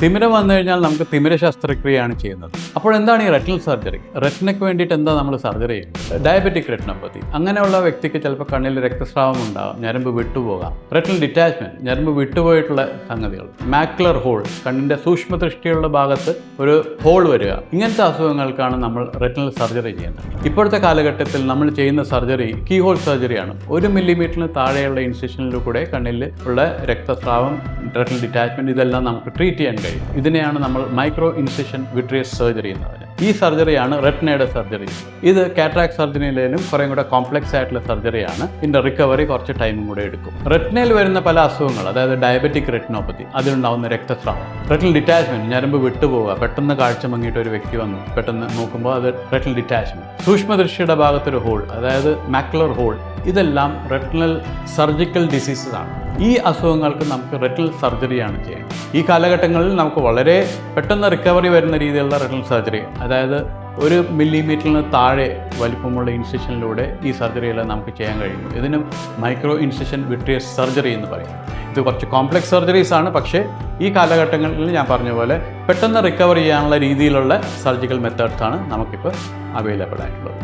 തിമിരം വന്നു കഴിഞ്ഞാൽ നമുക്ക് തിമിര ശസ്ത്രക്രിയയാണ് ചെയ്യുന്നത്. അപ്പോൾ എന്താണ് ഈ റെറ്റിനൽ സർജറി? റെറ്റിനയ്ക്ക് വേണ്ടിയിട്ട് എന്താ നമ്മൾ സർജറി ചെയ്യുന്നത്? ഡയബറ്റിക് റെറ്റിനോപ്പതി, അങ്ങനെയുള്ള വ്യക്തിക്ക് ചിലപ്പോൾ കണ്ണിൽ രക്തസ്രാവം ഉണ്ടാകാം, ഞരമ്പ് വിട്ടുപോകാം. റെറ്റിനൽ ഡിറ്റാച്ച്മെൻറ്റ്, ഞരമ്പ് വിട്ടുപോയിട്ടുള്ള സംഗതികൾ. മാക്യുലർ ഹോൾ, കണ്ണിൻ്റെ സൂക്ഷ്മദൃഷ്ടിയുള്ള ഭാഗത്ത് ഒരു ഹോൾ വരിക. ഇങ്ങനത്തെ അസുഖങ്ങൾക്കാണ് നമ്മൾ റെറ്റിനൽ സർജറി ചെയ്യുന്നത്. ഇപ്പോഴത്തെ കാലഘട്ടത്തിൽ നമ്മൾ ചെയ്യുന്ന സർജറി കീ ഹോൾ സർജറിയാണ്. 1 മില്ലിമീറ്ററിന് താഴെയുള്ള ഇൻസിഷനിലൂടെ കണ്ണിൽ ഉള്ള രക്തസ്രാവം, റെറ്റിനൽ ഡിറ്റാച്ച്മെൻറ്റ് ഇതെല്ലാം നമുക്ക് ട്രീറ്റ് ചെയ്യാൻ കഴിയും. ഇതിനെയാണ് നമ്മൾ മൈക്രോ ഇൻസിഷൻ വിട്രിയസ് സർജറി എന്ന് പറയുന്നത്. ഈ സർജറിയാണ് റെറ്റിനയുടെ സർജറി. ഇത് കാറ്ററാക്ട് സർജറിയിലും കുറേ കൂടെ കോംപ്ലക്സ് ആയിട്ടുള്ള സർജറിയാണ്. ഇതിൻ്റെ റിക്കവറി കുറച്ച് ടൈമും കൂടെ എടുക്കും. റെറ്റിനയിൽ വരുന്ന പല അസുഖങ്ങൾ, അതായത് ഡയബറ്റിക് റെറ്റിനോപ്പതി, അതിലുണ്ടാകുന്ന രക്തസ്രാവം, റെറ്റിനൽ ഡിറ്റാച്ച്മെൻറ്റ്, ഞരമ്പ് വിട്ടുപോവുക, പെട്ടെന്ന് കാഴ്ച മങ്ങിയിട്ട് ഒരു വ്യക്തി വന്നു പെട്ടെന്ന് നോക്കുമ്പോൾ അത് റെറ്റിനൽ ഡിറ്റാച്ച്മെൻറ്റ്, സൂക്ഷ്മദൃഷ്ടിയുടെ ഭാഗത്തൊരു ഹോൾ, അതായത് മാക്യുലർ ഹോൾ, ഇതെല്ലാം റെറ്റിനൽ സർജിക്കൽ ഡിസീസസ് ആണ്. ഈ അസുഖങ്ങൾക്ക് നമുക്ക് റെറ്റിനൽ സർജറിയാണ് ചെയ്യുന്നത്. ഈ കാലഘട്ടങ്ങളിൽ നമുക്ക് വളരെ പെട്ടെന്ന് റിക്കവറി വരുന്ന രീതിയിലുള്ള റെറ്റിനൽ സർജറി, അതായത് 1 മില്ലിമീറ്ററിന് താഴെ വലിപ്പമുള്ള ഇൻസിഷനിലൂടെ ഈ സർജറിയെല്ലാം നമുക്ക് ചെയ്യാൻ കഴിയും. ഇതിന് മൈക്രോ ഇൻസിഷൻ വിട്രിയസ് സർജറി എന്ന് പറയും. ഇത് കുറച്ച് കോംപ്ലക്സ് സർജറീസ് ആണ്, പക്ഷേ ഈ കാലഘട്ടങ്ങളിൽ ഞാൻ പറഞ്ഞ പോലെ പെട്ടെന്ന് റിക്കവർ ചെയ്യാനുള്ള രീതിയിലുള്ള സർജിക്കൽ മെത്തേഡ്സാണ് നമുക്കിപ്പോൾ അവൈലബിൾ ആയിട്ടുള്ളത്.